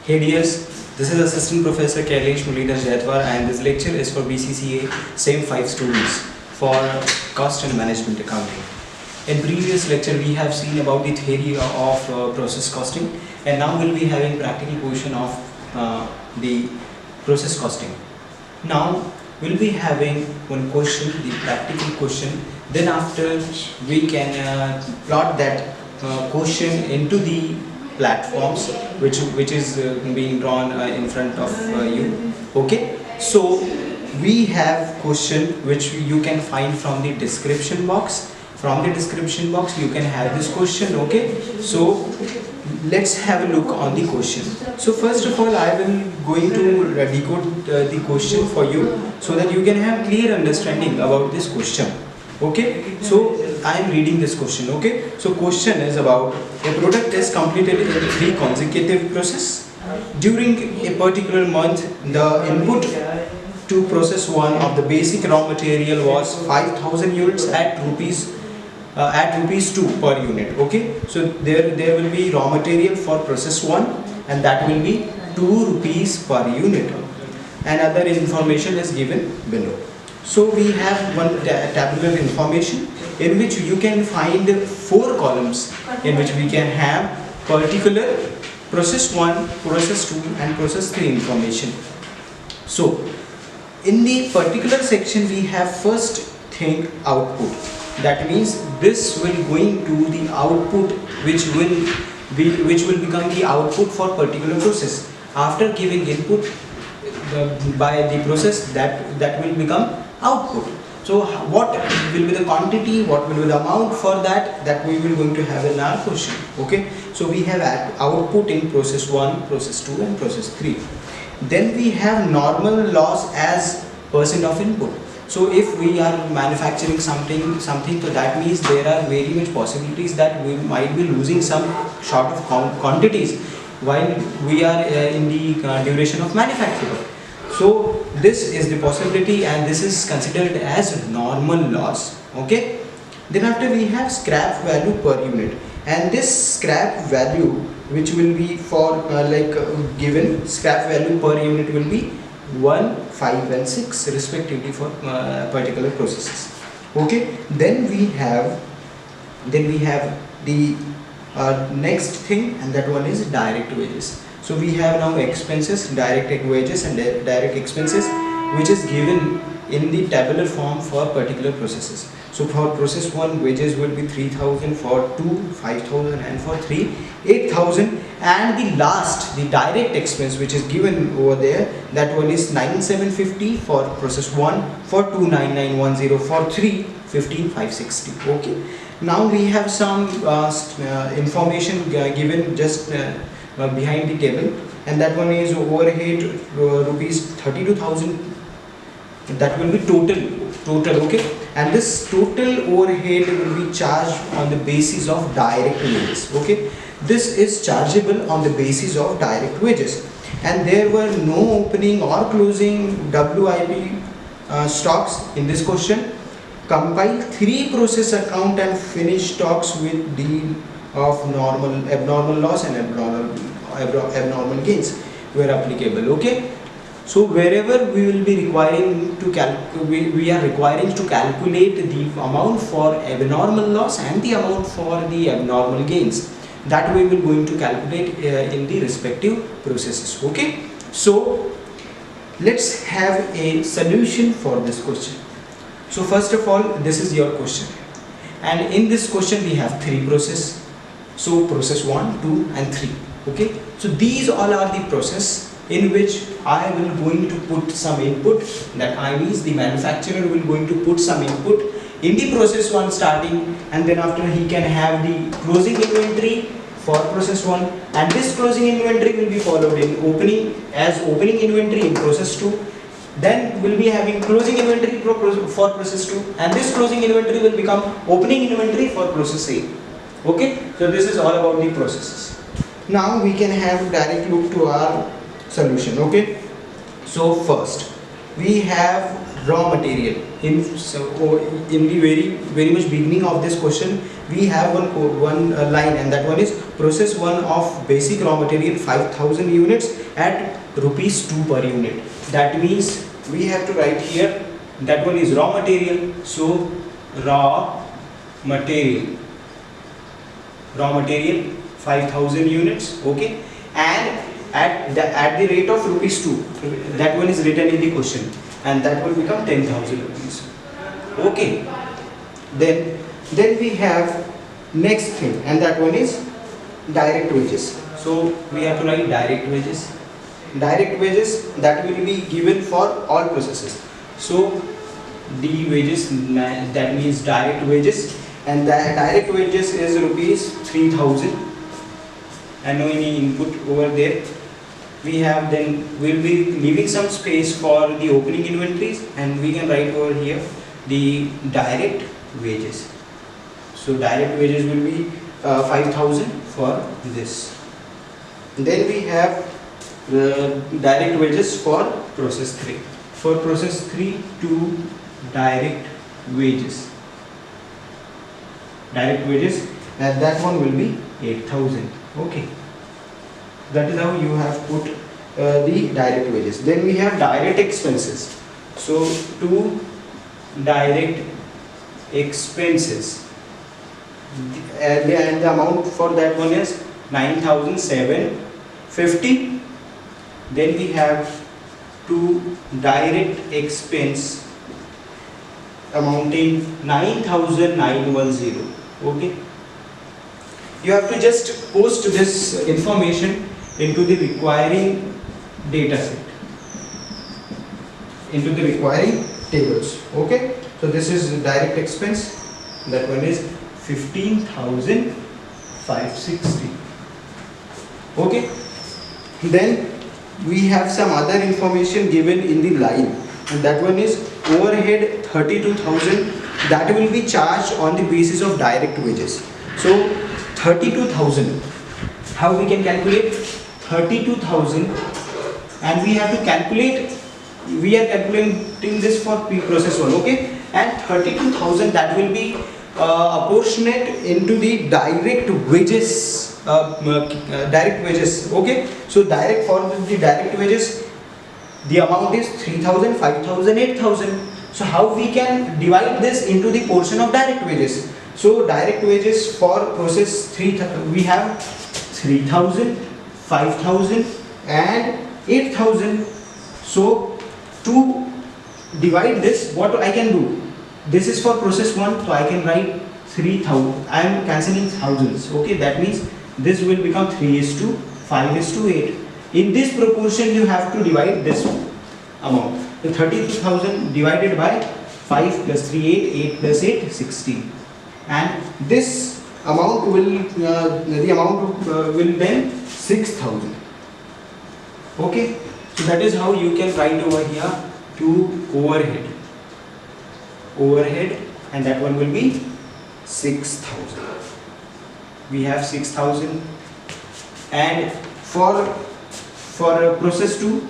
Hey dears, this is Assistant Professor Kailash Mulidhar Jaitwar and this lecture is for BCCA SAME 5 students for Cost and Management Accounting. In previous lecture we have seen about the theory of process costing, and now we'll be having practical portion of the process costing. Now we'll be having one question, the practical question, then after we can plot that question into the platforms which is being drawn in front of you. Okay, so we have question which you can find from the description box. From the description box you can have this question. Okay, so let's have a look on the question. So first of all I will going to decode the question for you so that you can have clear understanding about this question. Okay, so I am reading this question. Okay, so question is about a product is completed in 3 consecutive process. During a particular month, the input to process 1 of the basic raw material was 5,000 units at rupees 2 per unit. Okay, so there will be raw material for process 1 and that will be 2 rupees per unit, and other information is given below. So we have one tabular information in which you can find 4 columns in which we can have particular process 1, process 2 and process 3 information. So in the particular section we have first thing output. That means this will going to the output which will become the output for particular process. After giving input by the process, that will become output. So what will be the quantity, what will be the amount for that we will going to have in our question. Okay, so we have output in process 1, process 2 and process 3. Then we have normal loss as percent of input. So if we are manufacturing something, so that means there are very much possibilities that we might be losing some short of quantities while we are in the duration of manufacturing. So this is the possibility and this is considered as normal loss. Okay, then after we have scrap value per unit, and this scrap value which will be for given scrap value per unit will be 1, 5 and 6 respectively for particular processes. Okay, then we have the next thing, and that one is direct wages. So we have now expenses, direct wages and direct expenses, which is given in the tabular form for particular processes. So for process 1 wages will be 3,000, for 2 5,000 and for 3 8,000, and the last, the direct expense which is given over there, that one is 9,750 for process 1, for 2 9,910, for 3 15,560. Okay, now we have some information given just behind the table, and that one is overhead rupees 32,000. That will be total. Okay, and this total overhead will be charged on the basis of direct wages. Okay, this is chargeable on the basis of direct wages, and there were no opening or closing WIP stocks in this question. Compile 3 process account and finish stocks with deal of abnormal loss and abnormal gains where applicable. Okay, so wherever we will be requiring to we are requiring to calculate the amount for abnormal loss and the amount for the abnormal gains, that we will going to calculate in the respective processes. Okay, so let's have a solution for this question. So first of all, this is your question, and in this question we have 3 processes. So process 1, 2 and 3. Okay, so these all are the process in which I will going to put some input. That I means the manufacturer will going to put some input in the process 1 starting, and then after he can have the closing inventory for process 1, and this closing inventory will be followed in opening inventory in process 2. Then we'll be having closing inventory for process 2, and this closing inventory will become opening inventory for process A. Okay, so this is all about the processes. Now we can have direct look to our solution. Okay, so first we have raw material. In the very much beginning of this question, we have one line, and that one is process 1 of basic raw material 5000 units at rupees 2 per unit. That means we have to write here, that one is raw material, so raw material 5000 units, okay, and at the rate of rupees 2, that one is written in the question, and that will become 10,000 rupees, okay. Then we have next thing, and that one is direct wages. So we have to write direct wages. Direct wages, that will be given for all processes. So D wages, that means direct wages, and the direct wages is rupees 3000, and no any input over there. We have, then we'll be leaving some space for the opening inventories, and we can write over here the direct wages. So direct wages will be 5000 for this. Then we have direct wages for process 3. For process 3, 2 direct wages. Direct wages, and that one will be 8000, okay. That is how you have put the direct wages. Then we have direct expenses. So 2 direct expenses, and the amount for that one is 9750. Then we have 2 direct expense amounting 9910, okay. You have to just post this information into the requiring data set, into the requiring tables, okay. So this is direct expense, that one is 15,560, okay. Then we have some other information given in the line, and that one is overhead 32,000, that will be charged on the basis of direct wages. So 32,000, how we can calculate 32,000, and we have to calculate, we are calculating this for process 1, okay, and 32,000, that will be apportionate into the direct wages, okay. So direct, for the direct wages, the amount is 3,000, 5,000, 8,000. So how we can divide this into the portion of direct wages? So direct wages for process 3, we have 3,000, 5,000 and 8,000. So to divide this, what I can do? This is for process 1, so I can write 3,000. I am cancelling thousands, okay. That means this will become 3:5:8. In this proportion, you have to divide this amount. The 32,000 divided by 5 plus 3, 8 plus 8, 16. And this amount will, the amount will then 6,000. Okay. So that is how you can write over here to overhead. Overhead, and that one will be 6,000. We have 6,000. And for process 2,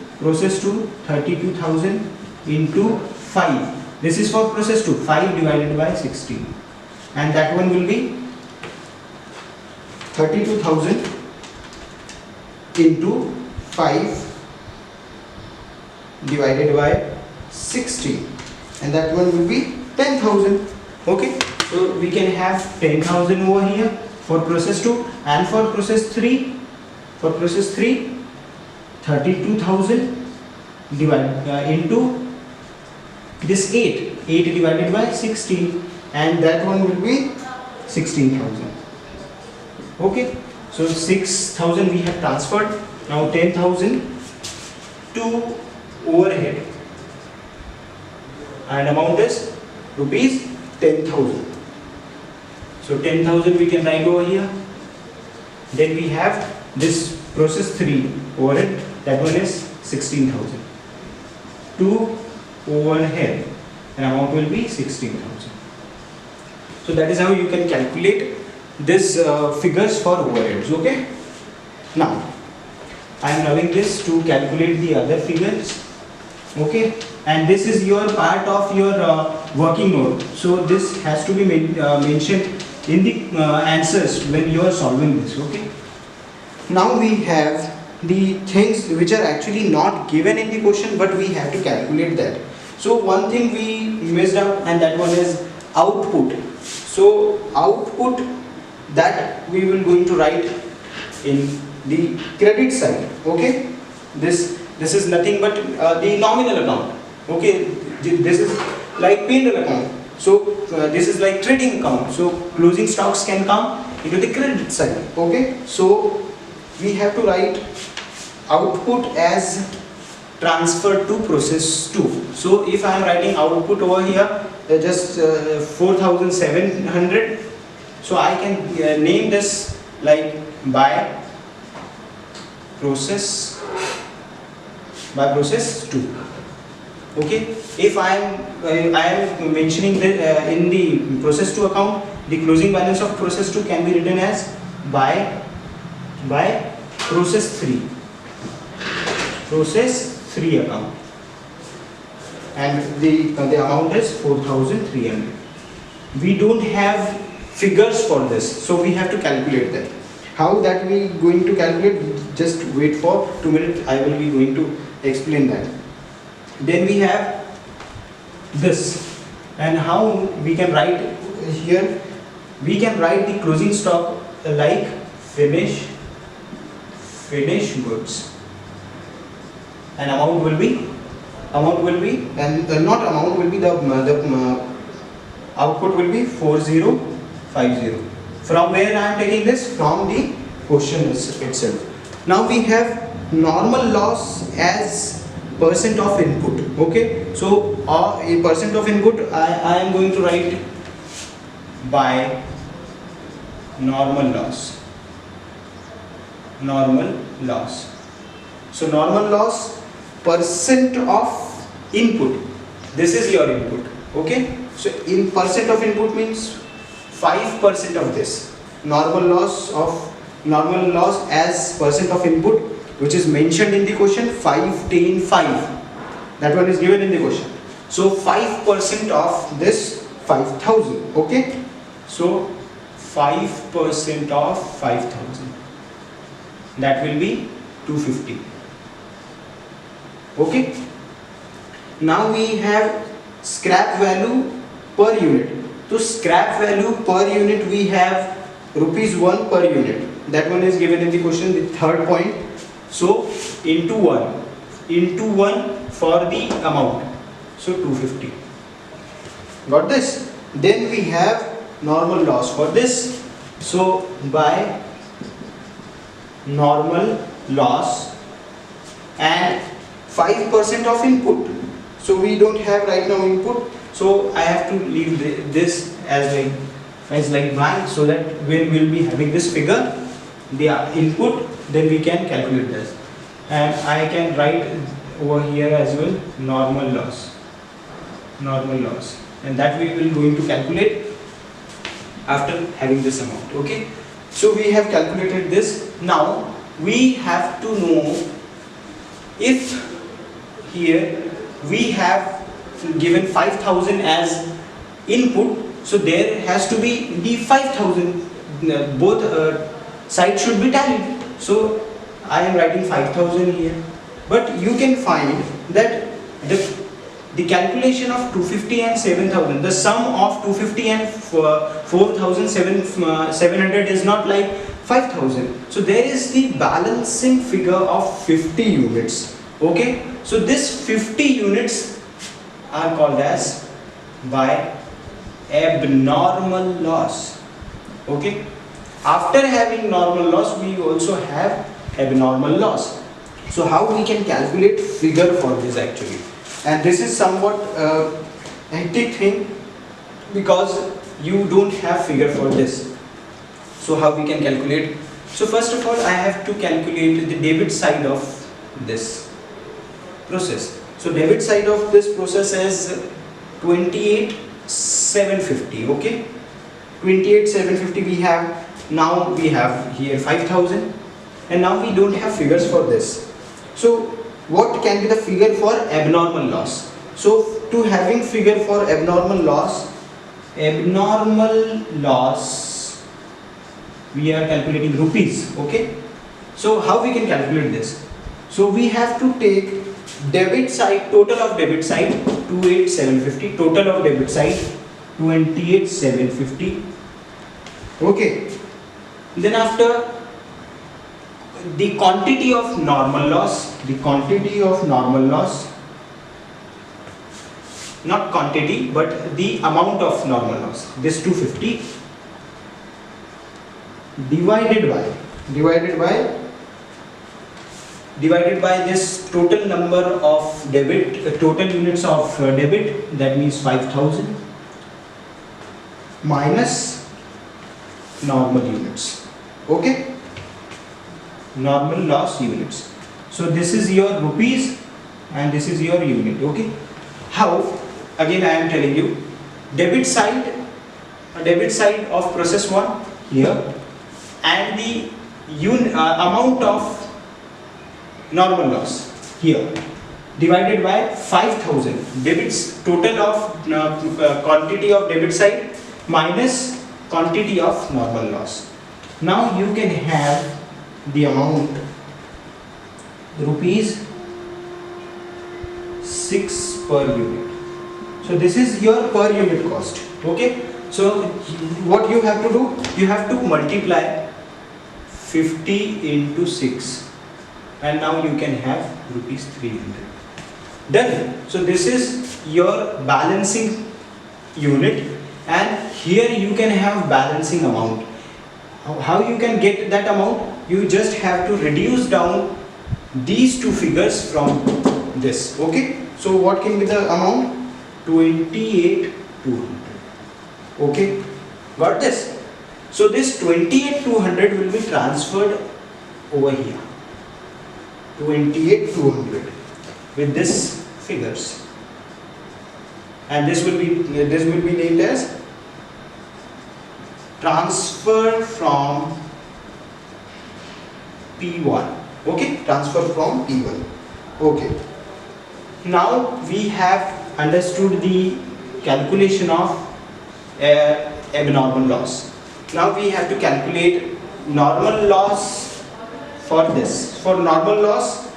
32,000 into 5. This is for process 2, 5 divided by 16, and that one will be 32,000 into 5 divided by 16, and that one will be 10,000. Okay, so we can have 10,000 over here for process 2, and for process 3, 32,000 divided into this 8 divided by 16, and that one will be 16,000. Okay, so 6,000 we have transferred. Now 10,000 to overhead, and amount is rupees 10,000. So 10,000 we can write over here. Then we have this process 3 overhead, that one is 16,000 to overhead, and amount will be 16,000. So that is how you can calculate this figures for overheads. Okay. Now I am allowing this to calculate the other figures Okay, and this is your part of your working note. So this has to be mentioned in the answers when you are solving this. Okay. Now we have the things which are actually not given in the question, but we have to calculate that. So one thing we missed out, and that one is output. So output, that we will going to write in the credit side. Okay, this is nothing but the nominal account. Okay, this is like P&L account. So this is like trading account. So closing stocks can come into the credit side. Okay, so we have to write output as transfer to process 2. So if I am writing output over here, just 4700, so I can name this like by process 2. Okay, if I am mentioning that in the process 2 account, the closing balance of process 2 can be written as by process 3 account, and the amount is 4300. We don't have figures for this, so we have to calculate that. How that we going to calculate? Just wait for 2 minutes, I will be going to explain that. Then we have this, and how we can write here? We can write the closing stock like finished goods, and amount will be and not amount will be the output will be 4050. From where I am taking this? From the question itself. Now we have normal loss as percent of input. Okay, so a percent of input I am going to write by normal loss. So normal loss percent of input. This is your input. Okay, so in percent of input means 5% of this. Normal loss as percent of input, which is mentioned in the question, 5, 10, 5. That one is given in the question. So 5% of this 5000. Okay, so 5% of 5000, that will be 250. Okay, now we have scrap value per unit. So scrap value per unit, we have ₹1 per unit. That one is given in the question, the third point. So into 1 for the amount, so 250. Got this? Then we have normal loss for this. So by normal loss and 5% of input. So we don't have right now input, so I have to leave this as like blank, so that when we'll be having this figure, the input, then we can calculate this, and I can write over here as well normal loss, and that we will going to calculate after having this amount. Okay, so we have calculated this. Now we have to know, if here we have given 5000 as input, so there has to be the 5000, both sides should be tallied. So I am writing 5000 here, but you can find that the calculation of 250 and 7000, the sum of 250 and 4700 is not like 5000. So there is the balancing figure of 50 units. Okay, so this 50 units are called as by abnormal loss. Okay, after having normal loss, we also have abnormal loss. So how we can calculate figure for this actually? And this is somewhat hectic thing, because you don't have figure for this. So how we can calculate? So first of all, I have to calculate the debit side of this process. So debit side of this process is 28,750. Okay, 28,750 we have. Now we have here 5000, and now we don't have figures for this. So what can be the figure for abnormal loss. So to having figure for abnormal loss, we are calculating rupees. Okay, so how we can calculate this? So we have to take debit side, total of debit side 28,750, total of debit side 28,750. Okay, then after the quantity of normal loss, not quantity but the amount of normal loss, this 250 divided by this total number of debit, total units of debit, that means 5,000, minus normal units. Okay, normal loss units. So this is your rupees and this is your unit. Okay, how? Again I am telling you, debit side of process 1 here, and the amount of normal loss here, divided by 5,000, debits, total of quantity of debit side minus quantity of normal loss. Now you can have the amount rupees 6 per unit. So this is your per unit cost. Okay, so what you have to do, you have to multiply 50 into 6, and now you can have rupees 300. Done. So this is your balancing unit, and here you can have balancing amount. How you can get that amount? You just have to reduce down these two figures from this. Okay, so what can be the amount? 28,200. Okay, got this? So this 28,200 will be transferred over here, 28,200 with this figures, and this will be named as transfer from P1. Okay, transfer from P1. Okay, now we have understood the calculation of abnormal loss. Now we have to calculate normal loss for this. For normal loss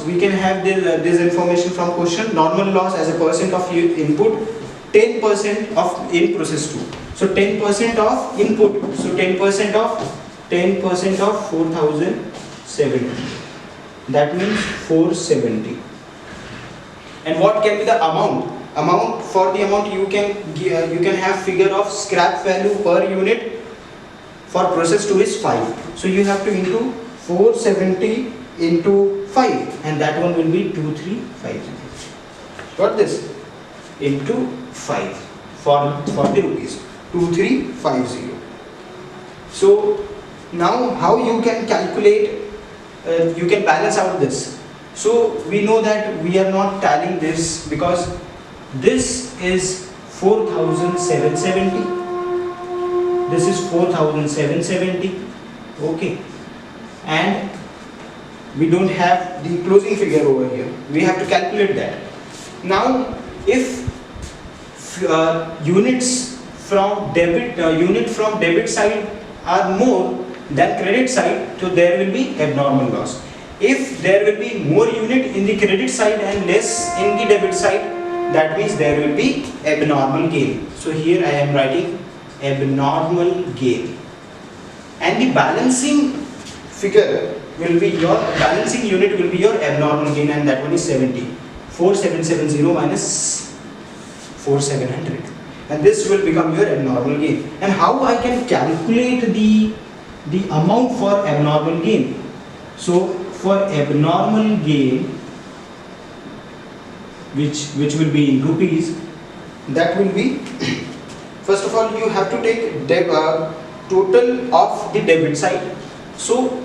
we can have this information from question. Normal loss as a percent of input, 10% of in process 2. So 10% of input, so 10% of 4,070, that means 470. And what can be the amount? For the amount you can have figure of scrap value per unit for process 2 is 5. So you have to into 470 into 5, and that one will be 2350. Got this? Into 5 for the rupees, 2350. So now how you can calculate, you can balance out this. So we know that we are not tallying this because this is 4,770, this is 4,770. Okay, and we don't have the closing figure over here, we have to calculate that. Now if units from debit side are more than credit side, so there will be abnormal loss. If there will be more unit in the credit side and less in the debit side, that means there will be abnormal gain. So here I am writing abnormal gain, and the balancing figure will be your balancing unit will be your abnormal gain, and that one is 70. 4770 minus 4700, and this will become your abnormal gain. And how I can calculate the amount for abnormal gain? So for abnormal gain, which will be in rupees, that will be first of all you have to take total of the debit side. So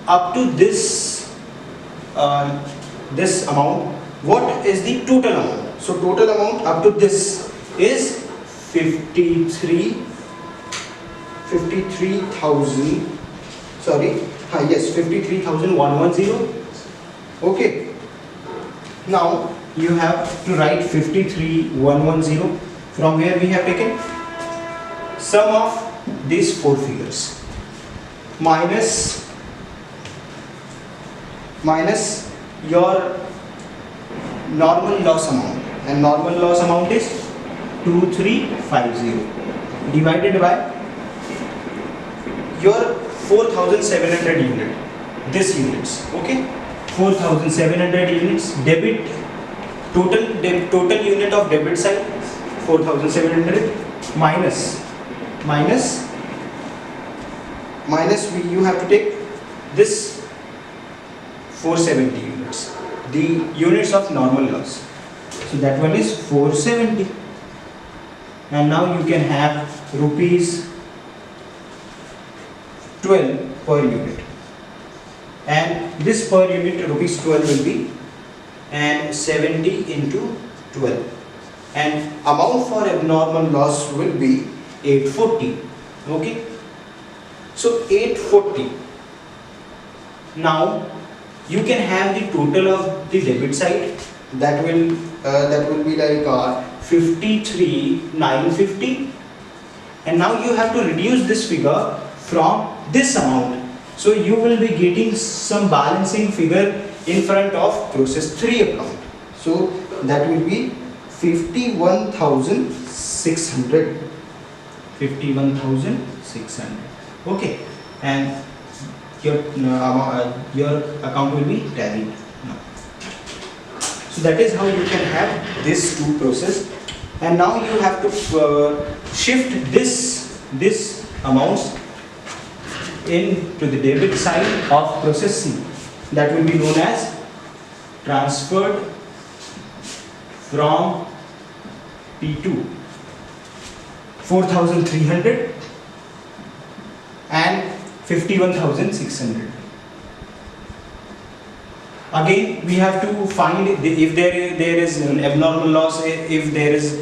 up to this this amount, what is the total amount? So total amount up to this is 53,000. Sorry, yes, 53,110 Okay. Now you have to write 53,110 from where we have taken sum of these four figures minus your normal loss amount, and normal loss amount is 2350 divided by your 4700 unit, this units. Okay, 4700 units debit, total unit of debit side 4700 minus you have to take this 470 units, the units of normal loss. So that one is 470, and now you can have rupees 12 per unit, and this per unit rupees 12 will be, and 70 into 12, and amount for abnormal loss will be 840. Okay, so 840. Now you can have the total of the debit side, that will be like 53,950, and now you have to reduce this figure from this amount, so you will be getting some balancing figure in front of process 3 account. So that will be 51,600. Okay, and your account will be tallied now. So that is how you can have this two process, and now you have to shift this amounts into the debit side of process C. That will be known as transferred from P2 4,300 and 51,600. Again, we have to find if there is an abnormal loss, if there is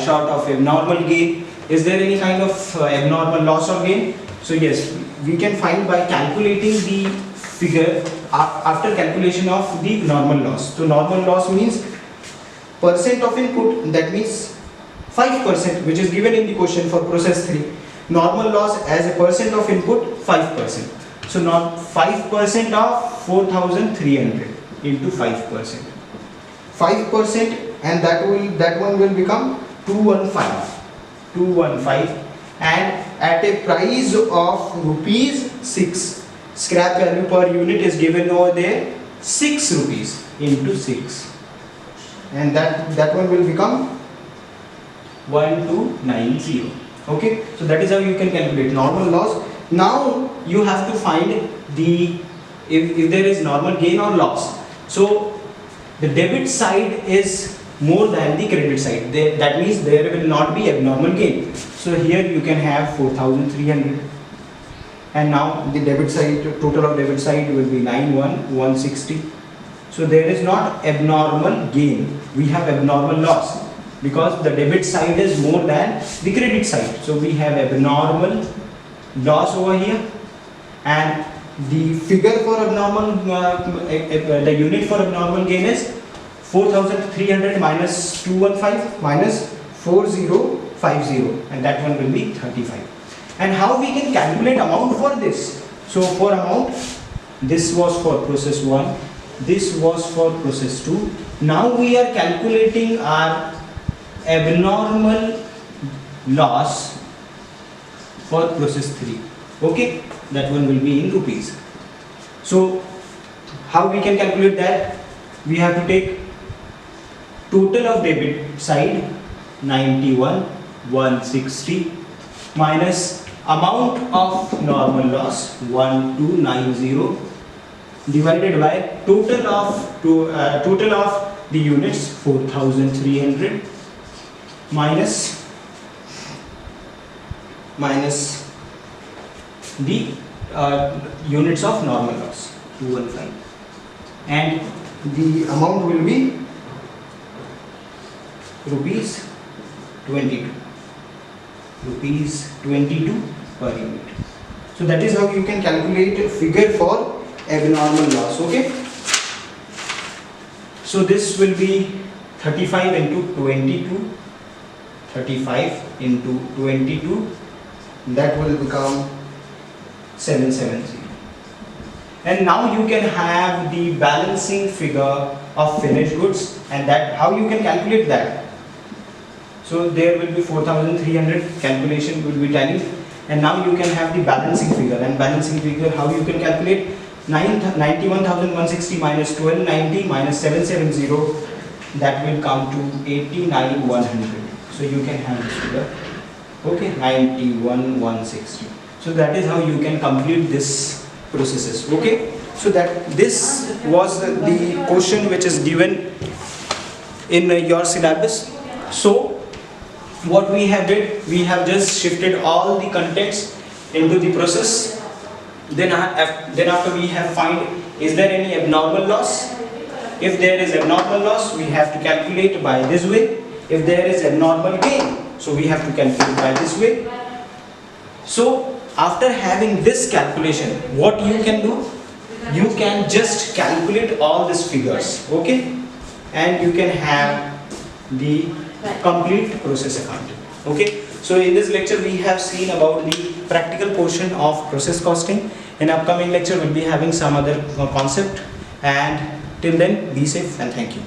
short of abnormal gain. Is there any kind of abnormal loss or gain? So yes, we can find by calculating the figure after calculation of the normal loss. So normal loss means percent of input, that means 5%, which is given in the question for process 3. Normal loss as a percent of input 5%. So not 5% of 4,300 into 5%. 5%, and that one will become 215, and at a price of rupees 6. Scrap value per unit is given over there 6 rupees into 6, and that one will become 1290. Okay, so that is how you can calculate normal loss. Now you have to find the if there is normal gain or loss. So the debit side is more than the credit side. That means there will not be abnormal gain. So here you can have 4,300, and now the debit side, total of debit side will be 91,160. So there is not abnormal gain, we have abnormal loss, because the debit side is more than the credit side. So we have abnormal loss over here, and the figure for abnormal, the unit for abnormal gain is 4,300 minus 215 minus 4050, and that one will be 35. And how we can calculate amount for this? So for amount, this was for process 1, this was for process 2. Now we are calculating our abnormal loss for process 3. Okay, that one will be in rupees. So how we can calculate that? We have to take total of debit side 91,160 minus amount of normal loss 1290 divided by total of the units 4,300 minus the units of normal loss 215, and the amount will be rupees 22 per unit. So that is how you can calculate a figure for abnormal loss. Okay. So this will be 35 into 22, 35 into 22, that will become 770. And now you can have the balancing figure of finished goods, and that how you can calculate that. So there will be 4,300 calculation will be tallied, and now you can have the balancing figure. And balancing figure, how you can calculate? 91,160 minus 1290 minus 770, that will come to 89,100. So you can have this figure. Okay, 91,160. So that is how you can complete this processes. Okay, so that this was the question which is given in your syllabus. So what we have did, we have just shifted all the contents into the process. Then after we have find, is there any abnormal loss? If there is abnormal loss, we have to calculate by this way. If there is abnormal gain, so we have to calculate by this way. So after having this calculation, what you can do? You can just calculate all these figures, okay? And you can have the complete process accounting, okay? So in this lecture we have seen about the practical portion of process costing. In upcoming lecture we'll be having some other concept, and till then be safe and thank you.